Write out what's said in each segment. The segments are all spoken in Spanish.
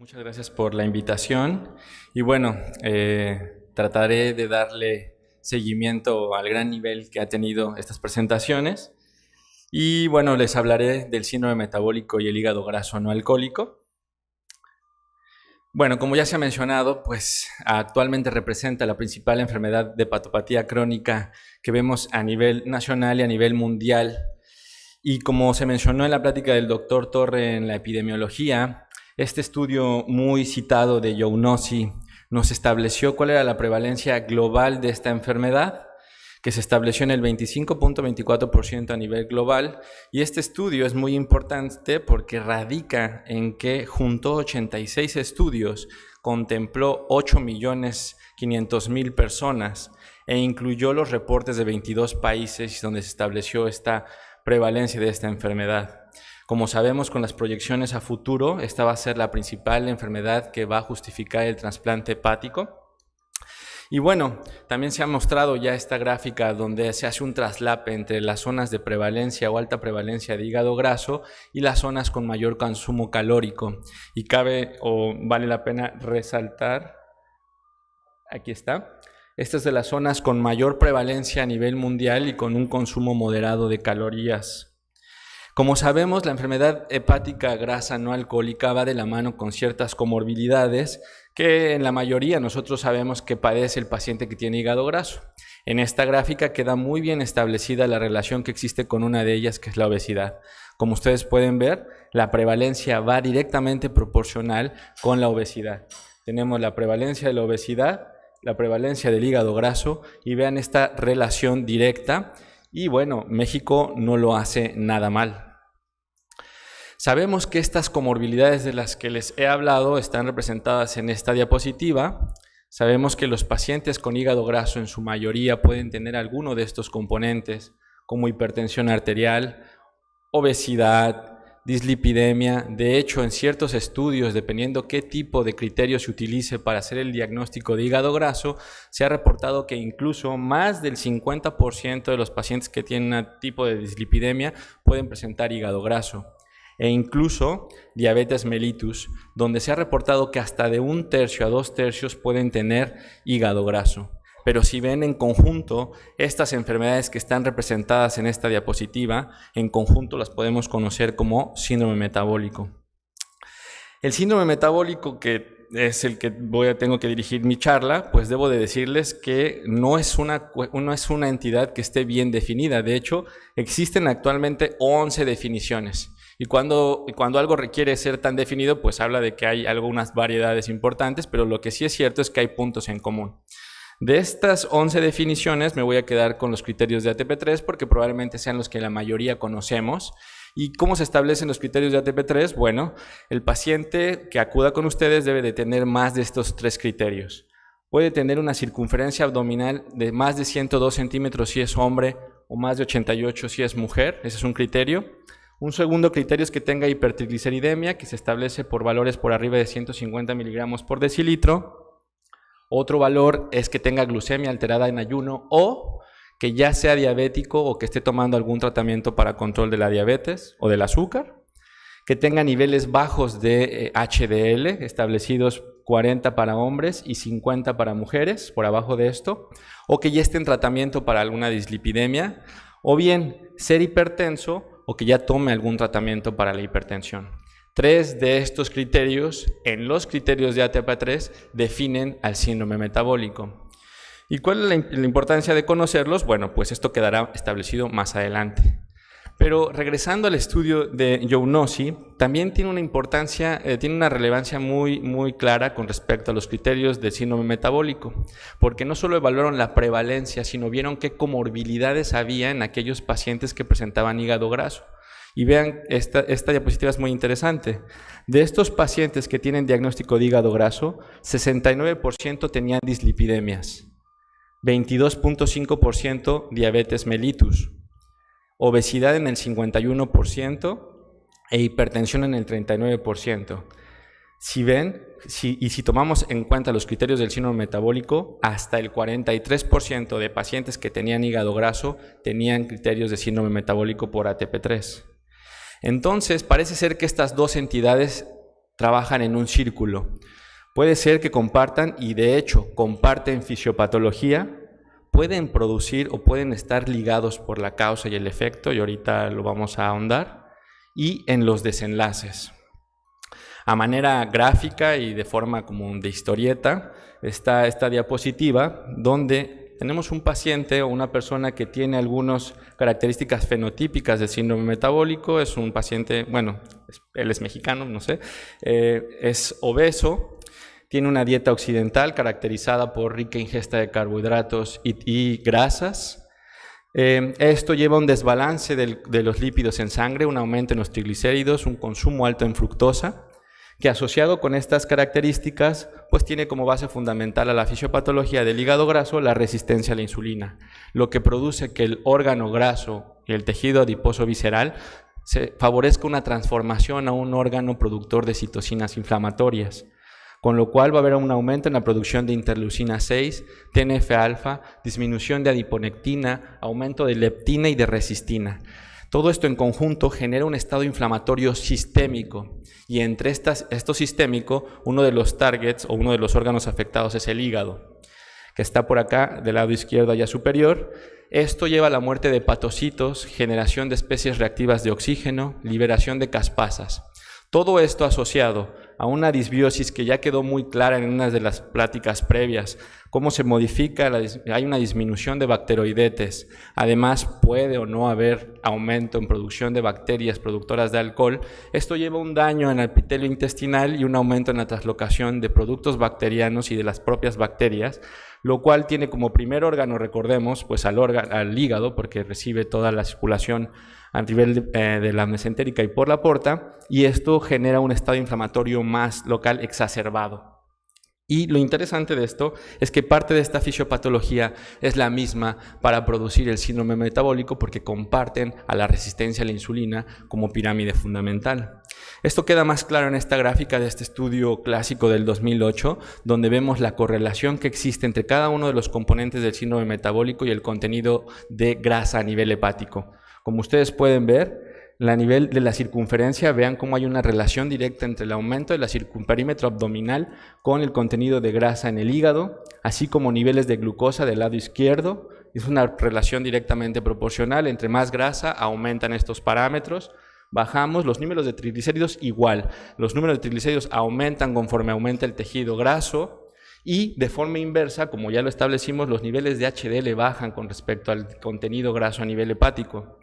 Muchas gracias por la invitación y bueno, trataré de darle seguimiento al gran nivel que ha tenido estas presentaciones y bueno, les hablaré del síndrome metabólico y el hígado graso no alcohólico. Bueno, como ya se ha mencionado, pues actualmente representa la principal enfermedad de hepatopatía crónica que vemos a nivel nacional y a nivel mundial. Y como se mencionó en la plática del doctor Torre en la epidemiología, este estudio muy citado de Younousi nos estableció cuál era la prevalencia global de esta enfermedad, que se estableció en el 25.24% a nivel global, y este estudio es muy importante porque radica en que juntó 86 estudios, contempló 8.500.000 personas e incluyó los reportes de 22 países donde se estableció esta prevalencia de esta enfermedad. Como sabemos, con las proyecciones a futuro, esta va a ser la principal enfermedad que va a justificar el trasplante hepático. Y bueno, también se ha mostrado ya esta gráfica donde se hace un traslape entre las zonas de prevalencia o alta prevalencia de hígado graso y las zonas con mayor consumo calórico. Y cabe o vale la pena resaltar, aquí está, esta es de las zonas con mayor prevalencia a nivel mundial y con un consumo moderado de calorías. Como sabemos, la enfermedad hepática grasa no alcohólica va de la mano con ciertas comorbilidades que en la mayoría nosotros sabemos que padece el paciente que tiene hígado graso. En esta gráfica queda muy bien establecida la relación que existe con una de ellas, que es la obesidad. Como ustedes pueden ver, la prevalencia va directamente proporcional con la obesidad. Tenemos la prevalencia de la obesidad, la prevalencia del hígado graso, y vean esta relación directa. Y bueno, México no lo hace nada mal. Sabemos que estas comorbilidades de las que les he hablado están representadas en esta diapositiva. Sabemos que los pacientes con hígado graso en su mayoría pueden tener alguno de estos componentes, como hipertensión arterial, obesidad, dislipidemia. De hecho, en ciertos estudios, dependiendo qué tipo de criterio se utilice para hacer el diagnóstico de hígado graso, se ha reportado que incluso más del 50% de los pacientes que tienen un tipo de dislipidemia pueden presentar hígado graso. E incluso diabetes mellitus, donde se ha reportado que hasta de 1/3 a 2/3 pueden tener hígado graso. Pero si ven en conjunto, estas enfermedades que están representadas en esta diapositiva, en conjunto las podemos conocer como síndrome metabólico. El síndrome metabólico, que es el que tengo que dirigir mi charla, pues debo de decirles que no es una entidad que esté bien definida. De hecho, existen actualmente 11 definiciones. Y cuando algo requiere ser tan definido, pues habla de que hay algunas variedades importantes, pero lo que sí es cierto es que hay puntos en común. De estas 11 definiciones me voy a quedar con los criterios de ATP3 porque probablemente sean los que la mayoría conocemos. ¿Y cómo se establecen los criterios de ATP3? Bueno, el paciente que acuda con ustedes debe de tener más de estos 3 criterios. Puede tener una circunferencia abdominal de más de 102 centímetros si es hombre o más de 88 si es mujer, ese es un criterio. Un segundo criterio es que tenga hipertrigliceridemia, que se establece por valores por arriba de 150 miligramos por decilitro. Otro valor es que tenga glucemia alterada en ayuno o que ya sea diabético o que esté tomando algún tratamiento para control de la diabetes o del azúcar. Que tenga niveles bajos de HDL, establecidos 40 para hombres y 50 para mujeres, por abajo de esto. O que ya esté en tratamiento para alguna dislipidemia. O bien ser hipertenso o que ya tome algún tratamiento para la hipertensión. 3 de estos criterios, en los criterios de ATP3, definen al síndrome metabólico. ¿Y cuál es la importancia de conocerlos? Bueno, pues esto quedará establecido más adelante. Pero regresando al estudio de Younousi, también tiene una importancia, tiene una relevancia muy clara con respecto a los criterios del síndrome metabólico, porque no solo evaluaron la prevalencia, sino vieron qué comorbilidades había en aquellos pacientes que presentaban hígado graso. Y vean, esta diapositiva es muy interesante. De estos pacientes que tienen diagnóstico de hígado graso, 69% tenían dislipidemias, 22.5% diabetes mellitus, obesidad en el 51% e hipertensión en el 39%. Si ven, si tomamos en cuenta los criterios del síndrome metabólico, hasta el 43% de pacientes que tenían hígado graso tenían criterios de síndrome metabólico por ATP3. Entonces, parece ser que estas dos entidades trabajan en un círculo. Puede ser que compartan, y de hecho comparten fisiopatología, pueden producir o pueden estar ligados por la causa y el efecto, y ahorita lo vamos a ahondar, y en los desenlaces. A manera gráfica y de forma como de historieta, está esta diapositiva donde tenemos un paciente o una persona que tiene algunas características fenotípicas del síndrome metabólico. Es un paciente, bueno, él es mexicano, no sé, es obeso, tiene una dieta occidental caracterizada por rica ingesta de carbohidratos y grasas. Esto lleva a un desbalance de los lípidos en sangre, un aumento en los triglicéridos, un consumo alto en fructosa, que asociado con estas características, pues tiene como base fundamental a la fisiopatología del hígado graso la resistencia a la insulina, lo que produce que el órgano graso y el tejido adiposo visceral se favorezca una transformación a un órgano productor de citocinas inflamatorias, con lo cual va a haber un aumento en la producción de interleucina 6, TNF-alfa, disminución de adiponectina, aumento de leptina y de resistina. Todo esto en conjunto genera un estado inflamatorio sistémico, y entre esto sistémico, uno de los targets o uno de los órganos afectados es el hígado, que está por acá del lado izquierdo allá superior. Esto lleva a la muerte de hepatocitos, generación de especies reactivas de oxígeno, liberación de caspasas. Todo esto asociado a una disbiosis que ya quedó muy clara en una de las pláticas previas, cómo se modifica, hay una disminución de bacteroidetes, además puede o no haber aumento en producción de bacterias productoras de alcohol. Esto lleva un daño en el epitelio intestinal y un aumento en la translocación de productos bacterianos y de las propias bacterias, lo cual tiene como primer órgano, recordemos, pues al hígado, porque recibe toda la circulación a nivel de la mesentérica y por la porta, y esto genera un estado inflamatorio más local exacerbado. Y lo interesante de esto es que parte de esta fisiopatología es la misma para producir el síndrome metabólico, porque comparten a la resistencia a la insulina como pirámide fundamental. Esto queda más claro en esta gráfica de este estudio clásico del 2008, donde vemos la correlación que existe entre cada uno de los componentes del síndrome metabólico y el contenido de grasa a nivel hepático. Como ustedes pueden ver, a nivel de la circunferencia, vean cómo hay una relación directa entre el aumento de la circunperímetro abdominal con el contenido de grasa en el hígado, así como niveles de glucosa del lado izquierdo. Es una relación directamente proporcional. Entre más grasa, aumentan estos parámetros. Bajamos los números de triglicéridos igual. Los números de triglicéridos aumentan conforme aumenta el tejido graso. Y de forma inversa, como ya lo establecimos, los niveles de HDL bajan con respecto al contenido graso a nivel hepático.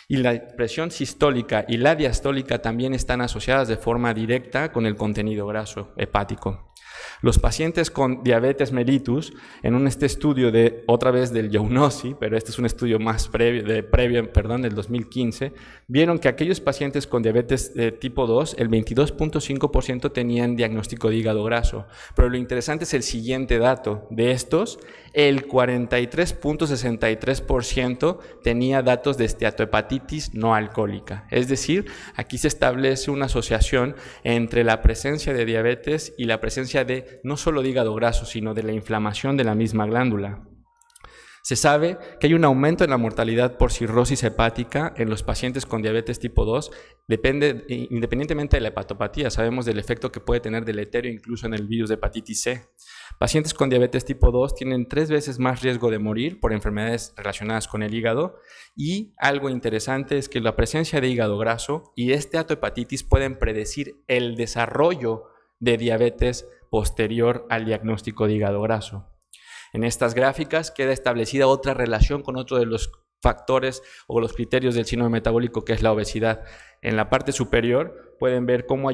Y la presión sistólica y la diastólica también están asociadas de forma directa con el contenido graso hepático. Los pacientes con diabetes mellitus, en este estudio otra vez del Younousi, pero este es un estudio más previo, del 2015, vieron que aquellos pacientes con diabetes de tipo 2, el 22.5% tenían diagnóstico de hígado graso. Pero lo interesante es el siguiente dato. De estos, el 43.63% tenía datos de esteatohepatitis no alcohólica. Es decir, aquí se establece una asociación entre la presencia de diabetes y la presencia de no solo de hígado graso, sino de la inflamación de la misma glándula. Se sabe que hay un aumento en la mortalidad por cirrosis hepática en los pacientes con diabetes tipo 2, independientemente de la hepatopatía. Sabemos del efecto que puede tener deleterio incluso en el virus de hepatitis C. Pacientes con diabetes tipo 2 tienen 3 veces más riesgo de morir por enfermedades relacionadas con el hígado, y algo interesante es que la presencia de hígado graso y esteatohepatitis pueden predecir el desarrollo de diabetes posterior al diagnóstico de hígado graso. En estas gráficas queda establecida otra relación con otro de los factores o los criterios del síndrome metabólico, que es la obesidad. En la parte superior pueden ver cómo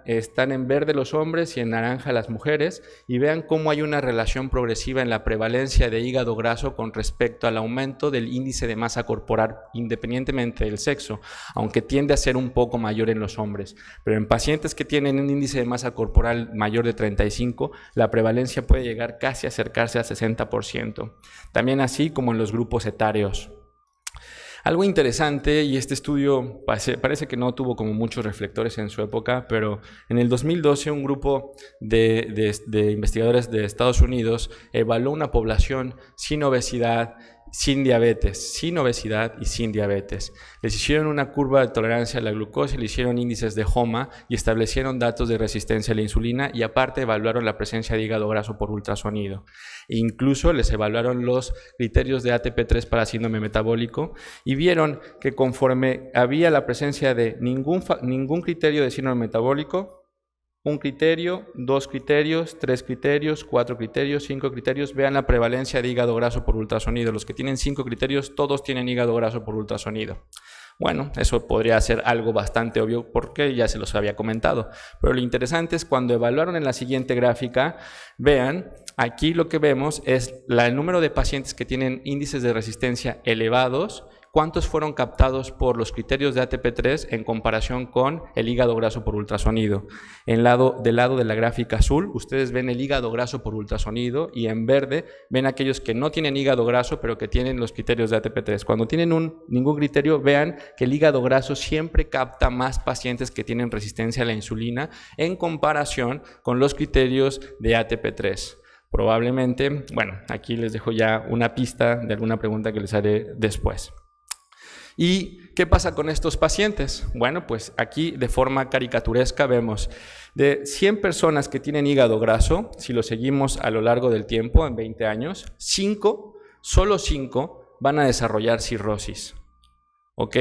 están en verde los hombres y en naranja las mujeres, y vean cómo hay una relación progresiva en la prevalencia de hígado graso con respecto al aumento del índice de masa corporal independientemente del sexo, aunque tiende a ser un poco mayor en los hombres. Pero en pacientes que tienen un índice de masa corporal mayor de 35, la prevalencia puede llegar casi a acercarse al 60%. También así como en los grupos etarios. Algo interesante, y este estudio parece que no tuvo como muchos reflectores en su época, pero en el 2012 un grupo de investigadores de Estados Unidos evaluó una población sin obesidad, sin diabetes, sin obesidad y sin diabetes. Les hicieron una curva de tolerancia a la glucosa, le hicieron índices de HOMA y establecieron datos de resistencia a la insulina y aparte evaluaron la presencia de hígado graso por ultrasonido. E incluso les evaluaron los criterios de ATP3 para síndrome metabólico y vieron que conforme había la presencia de ningún criterio de síndrome metabólico, un criterio, 2 criterios, 3 criterios, 4 criterios, 5 criterios, vean la prevalencia de hígado graso por ultrasonido. Los que tienen 5 criterios, todos tienen hígado graso por ultrasonido. Bueno, eso podría ser algo bastante obvio porque ya se los había comentado. Pero lo interesante es cuando evaluaron en la siguiente gráfica, vean, aquí lo que vemos es el número de pacientes que tienen índices de resistencia elevados, cuántos fueron captados por los criterios de ATP3 en comparación con el hígado graso por ultrasonido. Del lado de la gráfica azul, ustedes ven el hígado graso por ultrasonido y en verde ven aquellos que no tienen hígado graso pero que tienen los criterios de ATP3. Cuando tienen ningún criterio, vean que el hígado graso siempre capta más pacientes que tienen resistencia a la insulina en comparación con los criterios de ATP3. Probablemente, bueno, aquí les dejo ya una pista de alguna pregunta que les haré después. ¿Y qué pasa con estos pacientes? Bueno, pues aquí de forma caricaturesca vemos de 100 personas que tienen hígado graso, si lo seguimos a lo largo del tiempo, en 20 años, solo 5 van a desarrollar cirrosis. ¿Ok?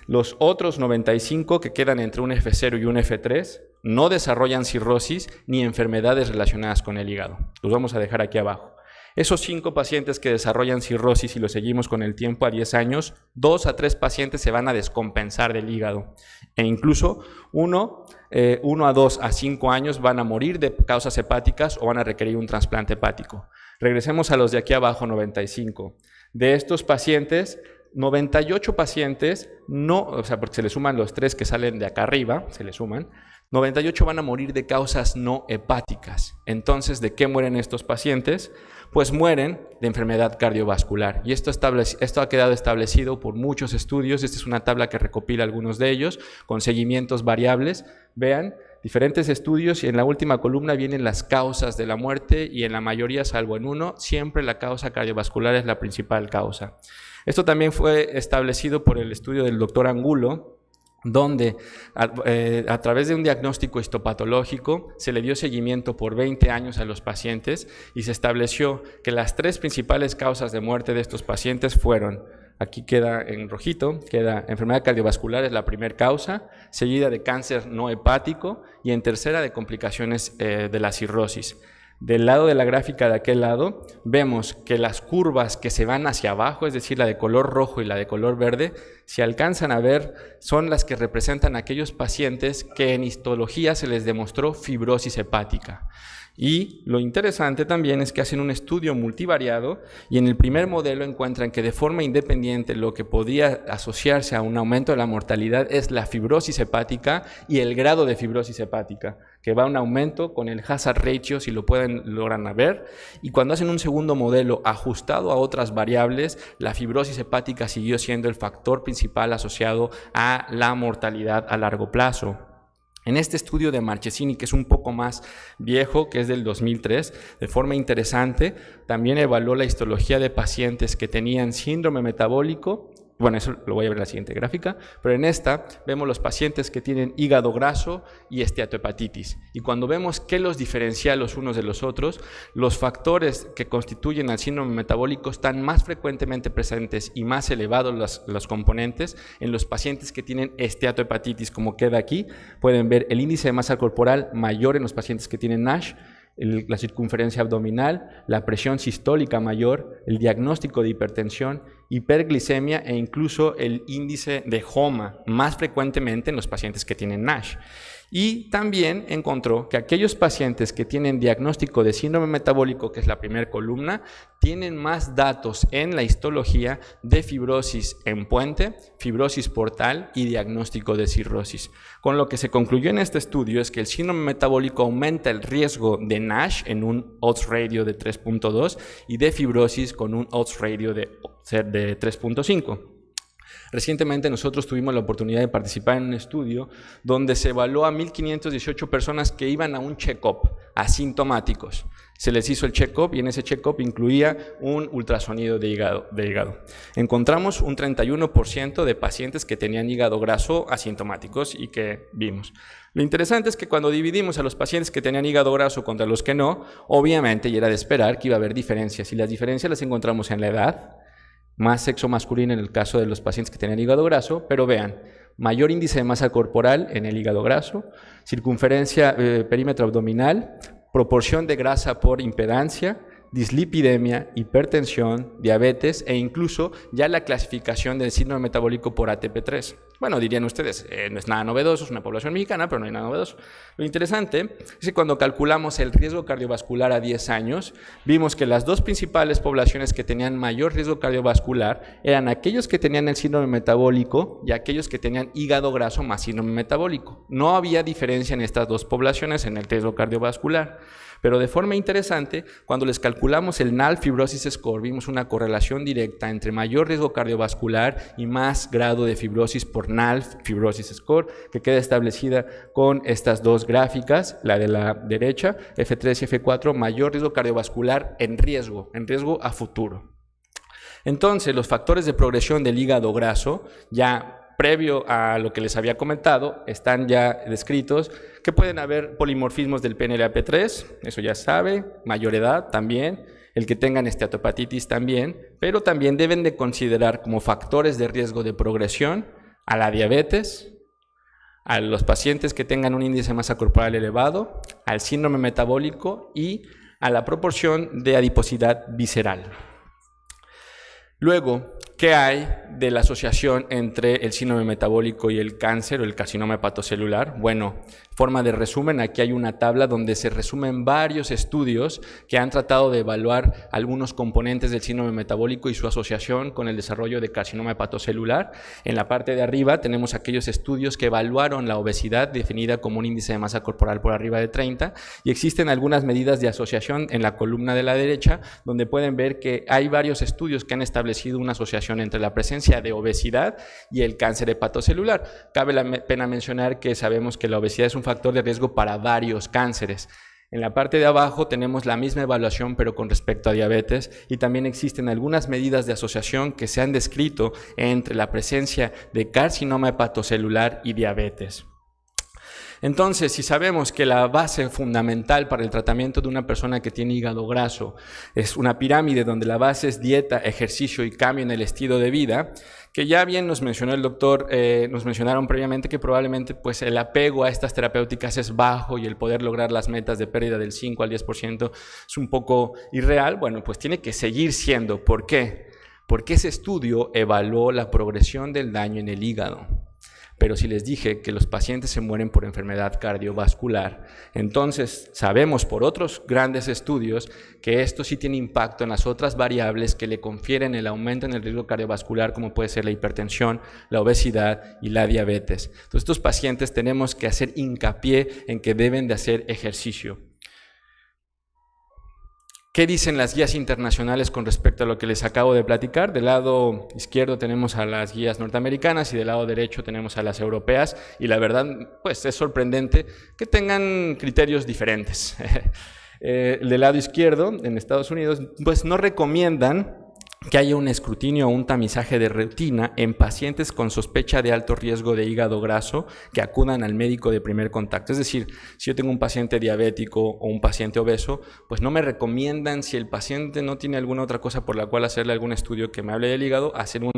Los otros 95 que quedan entre un F0 y un F3 no desarrollan cirrosis ni enfermedades relacionadas con el hígado. Los vamos a dejar aquí abajo. Esos 5 pacientes que desarrollan cirrosis y lo seguimos con el tiempo a 10 años, 2 a 3 pacientes se van a descompensar del hígado. E incluso 1 a 2 a 5 años van a morir de causas hepáticas o van a requerir un trasplante hepático. Regresemos a los de aquí abajo, 95. De estos pacientes, 98 pacientes, porque se le suman los 3 que salen de acá arriba, se le suman, 98 van a morir de causas no hepáticas. Entonces, ¿de qué mueren estos pacientes? Pues mueren de enfermedad cardiovascular. Y esto ha quedado establecido por muchos estudios. Esta es una tabla que recopila algunos de ellos, con seguimientos variables. Vean, diferentes estudios y en la última columna vienen las causas de la muerte y en la mayoría, salvo en uno, siempre la causa cardiovascular es la principal causa. Esto también fue establecido por el estudio del doctor Angulo, donde a través de un diagnóstico histopatológico se le dio seguimiento por 20 años a los pacientes y se estableció que las 3 principales causas de muerte de estos pacientes fueron, aquí queda en rojito, queda enfermedad cardiovascular, es la primera causa, seguida de cáncer no hepático y en tercera de complicaciones de la cirrosis. Del lado de la gráfica de aquel lado, vemos que las curvas que se van hacia abajo, es decir, la de color rojo y la de color verde, si alcanzan a ver, son las que representan a aquellos pacientes que en histología se les demostró fibrosis hepática. Y lo interesante también es que hacen un estudio multivariado y en el primer modelo encuentran que de forma independiente lo que podía asociarse a un aumento de la mortalidad es la fibrosis hepática y el grado de fibrosis hepática, que va a un aumento con el hazard ratio, si lo logran ver, y cuando hacen un segundo modelo ajustado a otras variables, la fibrosis hepática siguió siendo el factor principal asociado a la mortalidad a largo plazo. En este estudio de Marchesini, que es un poco más viejo, que es del 2003, de forma interesante, también evaluó la histología de pacientes que tenían síndrome metabólico. Bueno, eso lo voy a ver en la siguiente gráfica, pero en esta vemos los pacientes que tienen hígado graso y esteatohepatitis. Y cuando vemos qué los diferencia los unos de los otros, los factores que constituyen al síndrome metabólico están más frecuentemente presentes y más elevados los componentes en los pacientes que tienen esteatohepatitis, como queda aquí. Pueden ver el índice de masa corporal mayor en los pacientes que tienen NASH, la circunferencia abdominal, la presión sistólica mayor, el diagnóstico de hipertensión, hiperglicemia e incluso el índice de HOMA, más frecuentemente en los pacientes que tienen NASH. Y también encontró que aquellos pacientes que tienen diagnóstico de síndrome metabólico, que es la primera columna, tienen más datos en la histología de fibrosis en puente, fibrosis portal y diagnóstico de cirrosis. Con lo que se concluyó en este estudio es que el síndrome metabólico aumenta el riesgo de NASH en un odds ratio de 3.2 y de fibrosis con un odds ratio de 3.5. Recientemente nosotros tuvimos la oportunidad de participar en un estudio donde se evaluó a 1,518 personas que iban a un check-up asintomáticos. Se les hizo el check-up y en ese check-up incluía un ultrasonido de hígado. Encontramos un 31% de pacientes que tenían hígado graso asintomáticos y que vimos. Lo interesante es que cuando dividimos a los pacientes que tenían hígado graso contra los que no, obviamente, y era de esperar que iba a haber diferencias, y las diferencias las encontramos en la edad, más sexo masculino en el caso de los pacientes que tenían hígado graso, pero vean, mayor índice de masa corporal en el hígado graso, circunferencia, perímetro abdominal, proporción de grasa por impedancia, dislipidemia, hipertensión, diabetes e incluso ya la clasificación del síndrome metabólico por ATP3. Bueno, dirían ustedes, no es nada novedoso, es una población mexicana, pero no hay nada novedoso. Lo interesante es que cuando calculamos el riesgo cardiovascular a 10 años, vimos que las dos principales poblaciones que tenían mayor riesgo cardiovascular eran aquellos que tenían el síndrome metabólico y aquellos que tenían hígado graso más síndrome metabólico. No había diferencia en estas dos poblaciones en el riesgo cardiovascular. Pero de forma interesante, cuando les calculamos el NALF Fibrosis Score, vimos una correlación directa entre mayor riesgo cardiovascular y más grado de fibrosis por NALF Fibrosis Score, que queda establecida con estas dos gráficas, la de la derecha, F3 y F4, mayor riesgo cardiovascular en riesgo a futuro. Entonces, los factores de progresión del hígado graso, ya previo a lo que les había comentado, están ya descritos, que pueden haber polimorfismos del PNLAP3, eso ya sabe, mayor edad también, el que tengan esteatopatitis también, pero también deben de considerar como factores de riesgo de progresión a la diabetes, a los pacientes que tengan un índice de masa corporal elevado, al síndrome metabólico y a la proporción de adiposidad visceral. Luego, ¿qué hay de la asociación entre el síndrome metabólico y el cáncer o el carcinoma hepatocelular? Bueno, forma de resumen, aquí hay una tabla donde se resumen varios estudios que han tratado de evaluar algunos componentes del síndrome metabólico y su asociación con el desarrollo de carcinoma hepatocelular. En la parte de arriba tenemos aquellos estudios que evaluaron la obesidad definida como un índice de masa corporal por arriba de 30 y existen algunas medidas de asociación en la columna de la derecha donde pueden ver que hay varios estudios que han establecido una asociación entre la presencia de obesidad y el cáncer hepatocelular. Cabe la pena mencionar que sabemos que la obesidad es un factor de riesgo para varios cánceres. En la parte de abajo tenemos la misma evaluación pero con respecto a diabetes y también existen algunas medidas de asociación que se han descrito entre la presencia de carcinoma hepatocelular y diabetes. Entonces, si sabemos que la base fundamental para el tratamiento de una persona que tiene hígado graso es una pirámide donde la base es dieta, ejercicio y cambio en el estilo de vida, que ya bien nos mencionó el doctor, nos mencionaron previamente que probablemente pues, el apego a estas terapéuticas es bajo y el poder lograr las metas de pérdida del 5 al 10% es un poco irreal. Bueno, pues tiene que seguir siendo. ¿Por qué? Porque ese estudio evaluó la progresión del daño en el hígado. Pero si les dije que los pacientes se mueren por enfermedad cardiovascular, entonces sabemos por otros grandes estudios que esto sí tiene impacto en las otras variables que le confieren el aumento en el riesgo cardiovascular, como puede ser la hipertensión, la obesidad y la diabetes. Entonces, estos pacientes tenemos que hacer hincapié en que deben de hacer ejercicio. ¿Qué dicen las guías internacionales con respecto a lo que les acabo de platicar? Del lado izquierdo tenemos a las guías norteamericanas y del lado derecho tenemos a las europeas y la verdad pues es sorprendente que tengan criterios diferentes. Del lado izquierdo, en Estados Unidos, pues no recomiendan que haya un escrutinio o un tamizaje de rutina en pacientes con sospecha de alto riesgo de hígado graso que acudan al médico de primer contacto. Es decir, si yo tengo un paciente diabético o un paciente obeso, pues no me recomiendan, si el paciente no tiene alguna otra cosa por la cual hacerle algún estudio que me hable del hígado, hacer un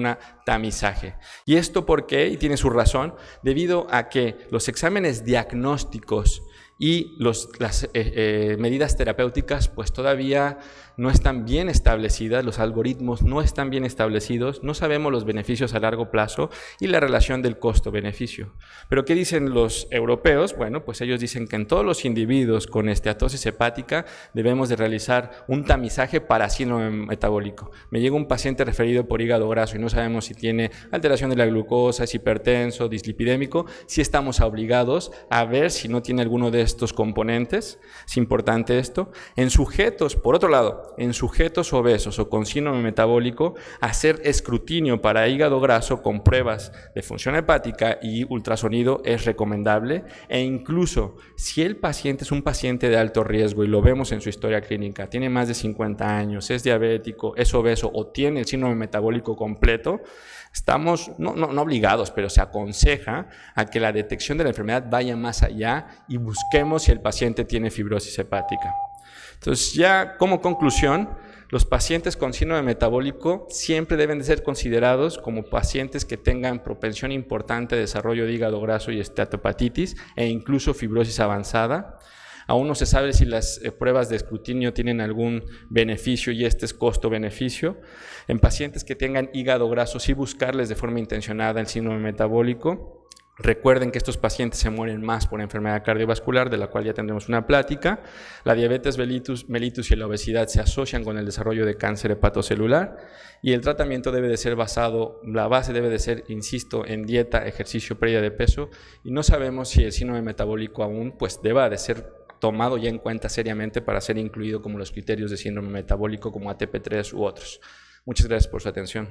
tamizaje. ¿Y esto por qué? Y tiene su razón, debido a que los exámenes diagnósticos y las medidas terapéuticas pues todavía no están bien establecidas, los algoritmos no están bien establecidos, no sabemos los beneficios a largo plazo y la relación del costo-beneficio. ¿Pero qué dicen los europeos? Bueno, pues ellos dicen que en todos los individuos con esteatosis hepática debemos de realizar un tamizaje para síndrome metabólico. Me llega un paciente referido por hígado graso y no sabemos si tiene alteración de la glucosa, es hipertenso, dislipidémico, sí estamos obligados a ver si no tiene alguno de estos componentes. Es importante esto. En sujetos, por otro lado, en sujetos obesos o con síndrome metabólico, hacer escrutinio para hígado graso con pruebas de función hepática y ultrasonido es recomendable, e incluso si el paciente es un paciente de alto riesgo y lo vemos en su historia clínica, tiene más de 50 años, es diabético, es obeso o tiene el síndrome metabólico completo, estamos no obligados, pero se aconseja a que la detección de la enfermedad vaya más allá y busquemos si el paciente tiene fibrosis hepática. Entonces, ya como conclusión, los pacientes con síndrome metabólico siempre deben de ser considerados como pacientes que tengan propensión importante de desarrollo de hígado graso y esteatopatitis e incluso fibrosis avanzada. Aún no se sabe si las pruebas de escrutinio tienen algún beneficio y este es costo-beneficio. En pacientes que tengan hígado graso, sí buscarles de forma intencionada el síndrome metabólico. Recuerden que estos pacientes se mueren más por enfermedad cardiovascular, de la cual ya tendremos una plática. La diabetes mellitus y la obesidad se asocian con el desarrollo de cáncer hepatocelular y el tratamiento debe de ser basado, la base debe de ser, insisto, en dieta, ejercicio, pérdida de peso, y no sabemos si el síndrome metabólico aún pues deba de ser tomado ya en cuenta seriamente para ser incluido como los criterios de síndrome metabólico como ATP3 u otros. Muchas gracias por su atención.